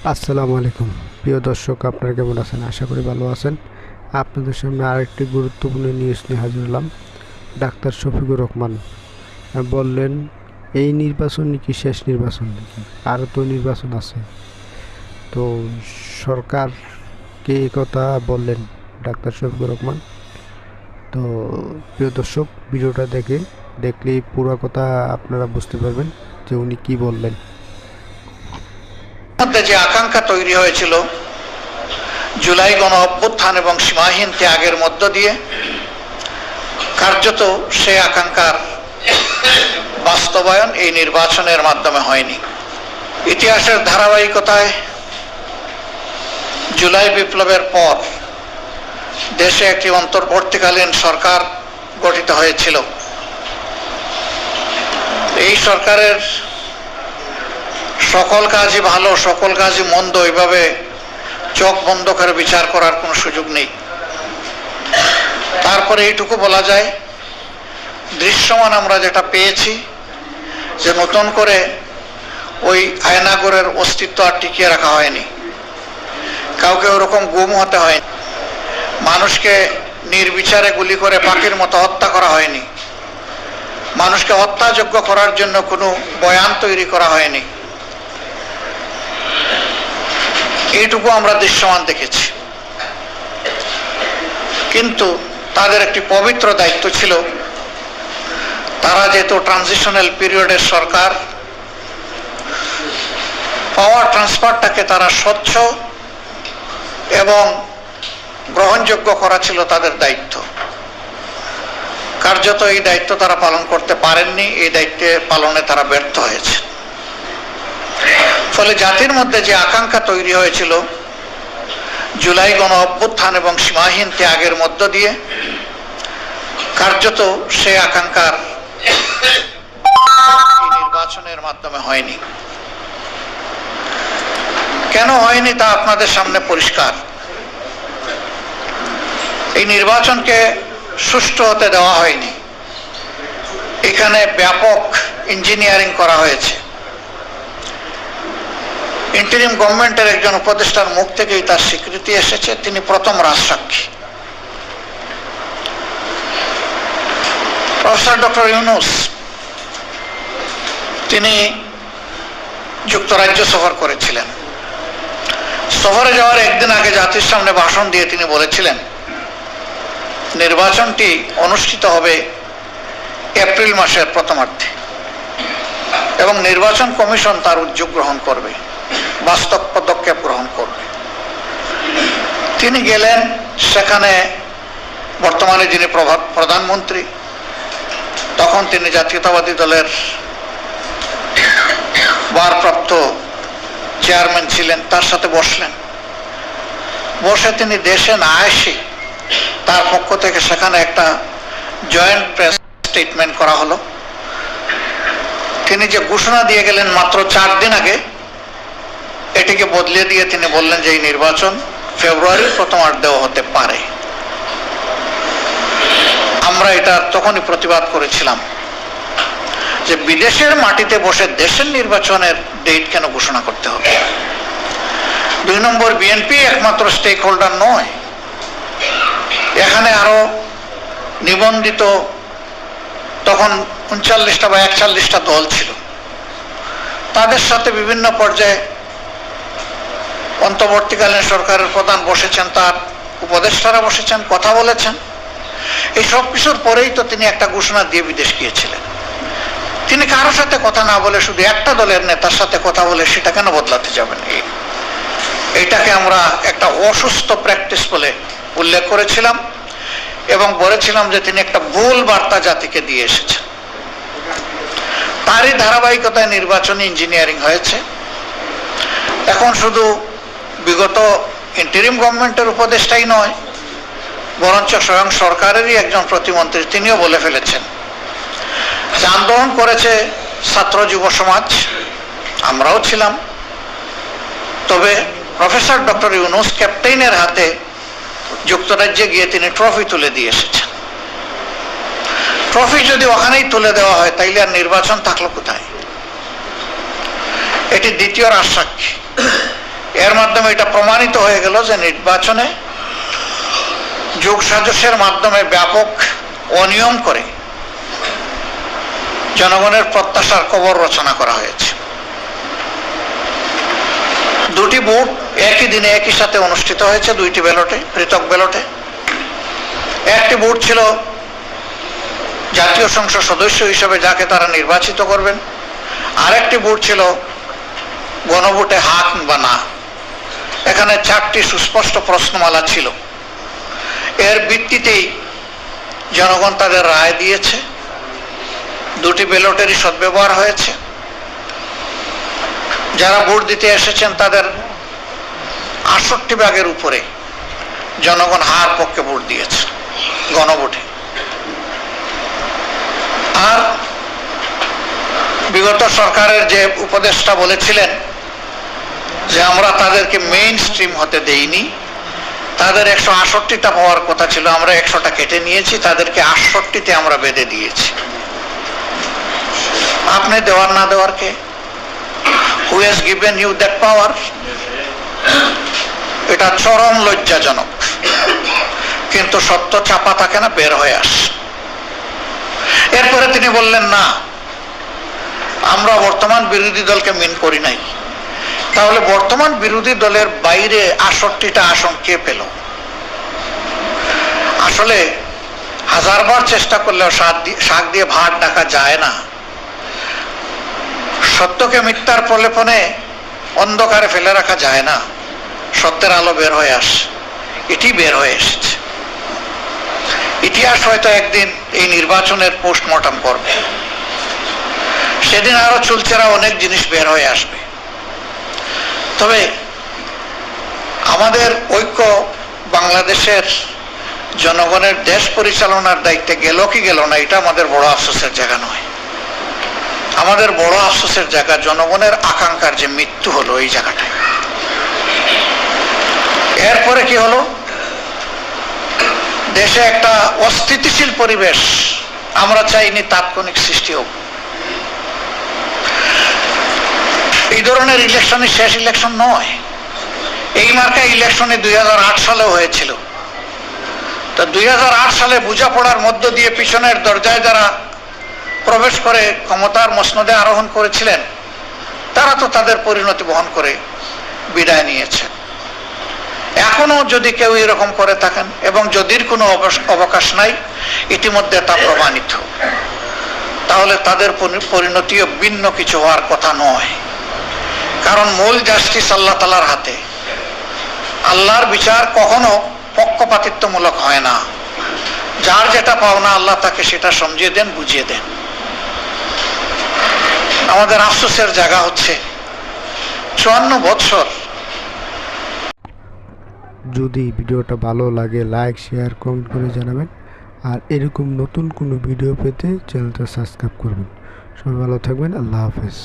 আসসালামু আলাইকুম প্রিয় দর্শক, আপনারা কেমন আছেন? আশা করি ভালো আছেন। আপনাদের সামনে আরেকটি গুরুত্বপূর্ণ নিউজ নিয়ে হাজির হলাম। ডাক্তার শফিকুর রহমান বললেন, এই নির্বাচন কি শেষ নির্বাচন নাকি? আরও তো নির্বাচন আছে। তো সরকারকে কথা বললেন ডাক্তার শফিকুর রহমান। তো প্রিয় দর্শক, ভিডিওটা দেখলেই পুরো কথা আপনারা বুঝতে পারবেন যে উনি কি বললেন। মধ্যে যে আকাঙ্ক্ষা তৈরি হয়েছিল জুলাই গণ অভ্যুত্থান এবং সীমাহীন ত্যাগের মধ্য দিয়ে, কার্যত সে আকাঙ্ক্ষার বাস্তবায়ন এই নির্বাচনের মাধ্যমে হয়নি। ইতিহাসের ধারাবাহিকতায় জুলাই বিপ্লবের পর দেশে একটি অন্তর্বর্তীকালীন সরকার গঠিত হয়েছিল। এই সরকারের সকল কাজই ভালো, সকল কাজই মন্দ, এইভাবে চোখ বন্ধ করে বিচার করার কোনো সুযোগ নেই। তারপরে এইটুকু বলা যায়, দৃশ্যমান আমরা যেটা পেয়েছি যে নতুন করে ওই আয়নাগরের অস্তিত্ব আর টিকিয়ে রাখা হয়নি। কাউকে ওরকম গুম হতে হয়নি, মানুষকে নির্বিচারে গুলি করে পাখির মতো হত্যা করা হয়নি, মানুষকে হত্যাযোগ্য করার জন্য কোনো বয়ান তৈরি করা হয়নি। এইটুকু আমরা দৃশ্যমান দেখেছি। কিন্তু তাদের একটি পবিত্র দায়িত্ব ছিল, তারা যেহেতু ট্রানজিশনাল পিরিয়ডের সরকার, পাওয়ার ট্রান্সফারটাকে তারা স্বচ্ছ এবং গ্রহণযোগ্য করা ছিল তাদের দায়িত্ব। কার্যত এই দায়িত্ব তারা পালন করতে পারেননি, এই দায়িত্বে পালনে তারা ব্যর্থ হয়েছে। ফলে জাতির মধ্যে যে আকাঙ্ক্ষা তৈরি হয়েছিল জুলাই গণ অভ্যুত্থান এবং সীমাহীন ত্যাগের মধ্য দিয়ে, কার্যত সে আকাঙ্ক্ষার নির্বাচনের মাধ্যমে হয়নি। কেন হয়নি তা আপনাদের সামনে পরিষ্কার। এই নির্বাচনকে সুষ্ঠু হতে দেওয়া হয়নি। এখানে ব্যাপক ইঞ্জিনিয়ারিং করা হয়েছে। ইন্টারিম গভর্নমেন্টের একজন উপদেষ্টার মুখ থেকেই তার স্বীকৃতি এসেছে, তিনি প্রথম রাজসাক্ষী। প্রফেসর ডক্টর ইউনূস তিনি যুক্তরাজ্য সফর করেছিলেন। সফরে যাওয়ার একদিন আগে জাতির সামনে ভাষণ দিয়ে তিনি বলেছিলেন, নির্বাচনটি অনুষ্ঠিত হবে এপ্রিল মাসের প্রথমার্ধে এবং নির্বাচন কমিশন তার উদ্যোগ গ্রহণ করবে, বাস্তব পদক্ষেপ গ্রহণ করবে। তিনি গেলেন, সেখানে বর্তমানে যিনি প্রধানমন্ত্রী, তখন তিনি জাতীয়তাবাদী দলের ভারপ্রাপ্ত চেয়ারম্যান ছিলেন, তার সাথে বসলেন। বসে তিনি দেশে না এসে তার পক্ষ থেকে সেখানে একটা জয়েন্ট প্রেস স্টেটমেন্ট করা হলো। তিনি যে ঘোষণা দিয়ে গেলেন মাত্র 4 দিন আগে, এটিকে বদলে দিয়ে তিনি বললেন যে এই নির্বাচন ফেব্রুয়ারির প্রথমার্ধেও হতে পারে। আমরা এটা তখনই প্রতিবাদ করেছিলাম যে বিদেশের মাটিতে বসে দেশের নির্বাচনের ডেট কেন ঘোষণা করতে হবে। 2 নম্বর, বিএনপি একমাত্র স্টেক হোল্ডার নয়, এখানে আরো নিবন্ধিত তখন 39টা বা 41টা দল ছিল। তাদের সাথে বিভিন্ন পর্যায়ে অন্তর্বর্তীকালীন সরকারের প্রধান বসেছেন, তার উপদেষ্টারা বসেছেন, কথা বলেছেন। এই সব কিছুর পরেই তো তিনি একটা ঘোষণা দিয়ে বিদেশ গিয়েছিলেন। তিনি কারোর সাথে কথা না বলে শুধু একটা দলের নেতার সাথে কথা বলে সেটা কেন বদলাতে যাবেন? এইটাকে আমরা একটা অসুস্থ প্র্যাকটিস বলে উল্লেখ করেছিলাম এবং বলেছিলাম যে তিনি একটা ভুল বার্তা জাতিকে দিয়ে এসেছেন। তারই ধারাবাহিকতায় নির্বাচনী ইঞ্জিনিয়ারিং হয়েছে। এখন শুধু বিগত ইন্টারিম গভর্নমেন্টের উপদেষ্টাই নয়, বরঞ্চ স্বয়ং সরকারেরই একজন প্রতিমন্ত্রী তিনিও বলে ফেলেছেন যে আন্দোলন করেছে ছাত্র যুব সমাজ, আমরাও ছিলাম, তবে প্রফেসর ডক্টর ইউনূস ক্যাপ্টেনের হাতে যুক্তরাজ্যে গিয়ে তিনি ট্রফি তুলে দিয়ে এসেছেন। ট্রফি যদি ওখানেই তুলে দেওয়া হয় তাইলে আর নির্বাচন থাকলো কোথায়? এটি দ্বিতীয় রাজসাক্ষী। এর মাধ্যমে এটা প্রমাণিত হয়ে গেল যে নির্বাচনে যোগসাজশের মাধ্যমে ব্যাপক অনিয়ম করে জনগণের প্রত্যাশার কবর রচনা করা হয়েছে। দুটি ভোট একই দিনে একই সাথে অনুষ্ঠিত হয়েছে, দুইটি ব্যালটে, পৃথক ব্যালটে। একটি ভোট ছিল জাতীয় সংসদ সদস্য হিসেবে যাকে তারা নির্বাচিত করবেন, আরেকটি ভোট ছিল গণভোটে হ্যাঁ বা না। এখানে 4টি সুস্পষ্ট প্রশ্নমালা ছিল। এর ভিত্তিতেই জনগণ তাদের রায় দিয়েছে। দুটি ব্যালটেরই সদ্ব্যবহার হয়েছে। যারা ভোট দিতে এসেছেন তাদের 68% উপরে জনগণ হার পক্ষে ভোট দিয়েছে গণভোটে। আর বিগত সরকারের যে উপদেষ্টা বলেছিলেন যে আমরা তাদেরকে মেইন স্ট্রিম হতে দেইনি, তাদের 168টা পাওয়ার কথা ছিল, আমরা 100টা কেটে নিয়েছি, তাদেরকে 68তে আমরা বেঁধে দিয়েছি। আপনি দেওয়ার না দেওয়ার কে? Who has given you that power? এটা চরম লজ্জাজনক, কিন্তু সত্য চাপা থাকে না, বের হয়ে আসে। এরপরে তিনি বললেন না, আমরা বর্তমান বিরোধী দলকে মিন করি নাই। তাহলে বর্তমান বিরোধী দলের বাইরে 68টা আসন কে পেল? আসলে হাজারবার চেষ্টা করলেও শাক দিয়ে ভাত ডাকা যায় না। সত্যকে মিথ্যার প্রলেপনে অন্ধকারে ফেলে রাখা যায় না। সত্যের আলো বের হয়ে আসে, এটি বের হয়ে এসেছে। ইতিহাস হয়তো একদিন এই নির্বাচনের পোস্টমর্টম করবে, সেদিন আরো চুলচেরা অনেক জিনিস বের হয়ে আসবে। তবে আমাদের ঐক্য বাংলাদেশের জনগণের দেশ পরিচালনার দায়িত্বে গেল কি গেল না, এটা আমাদের বড় আফসোসের জায়গা নয়। আমাদের বড় আফসোসের জায়গা জনগণের আকাঙ্ক্ষার যে মৃত্যু হলো এই জায়গাটায়। এরপরে কি হলো? দেশে একটা অস্থিতিশীল পরিবেশ আমরা চাইনি তাৎক্ষণিক সৃষ্টি হোক। এই ধরনের ইলেকশনই শেষ ইলেকশন নয়। এই মার্কা ইলেকশনে 2008 সালেও হয়েছিল। তো 2008 সালে বোঝাপড়ার মধ্য দিয়ে পিছনের দরজায় যারা প্রবেশ করে ক্ষমতার মসনদে আরোহণ করেছিলেন, তারা তো তাদের পরিণতি বহন করে বিদায় নিয়েছে। এখনো যদি কেউ এরকম করে থাকেন এবং যদির কোনো অবকাশ নাই, ইতিমধ্যে তা প্রমাণিত, তাহলে তাদের পরিণতিও ভিন্ন কিছু হওয়ার কথা নয়। কারণ মূল জাস্টিস আল্লাহ তাআলার হাতে। আল্লাহর বিচার কখনো পক্ষপাতিত্বমূলক হয় না। যার যেটা পাওনা আল্লাহ তাকে সেটা সমঝিয়ে দেন, বুঝিয়ে দেন। আমাদের আফসোসের জায়গা হচ্ছে 54 বছর। যদি ভিডিওটা ভালো লাগে লাইক শেয়ার কমেন্ট করে জানাবেন, আর এরকম নতুন কোনো ভিডিও পেতে চ্যানেলটা সাবস্ক্রাইব করবেন। সবাই ভালো থাকবেন। আল্লাহ হাফেজ।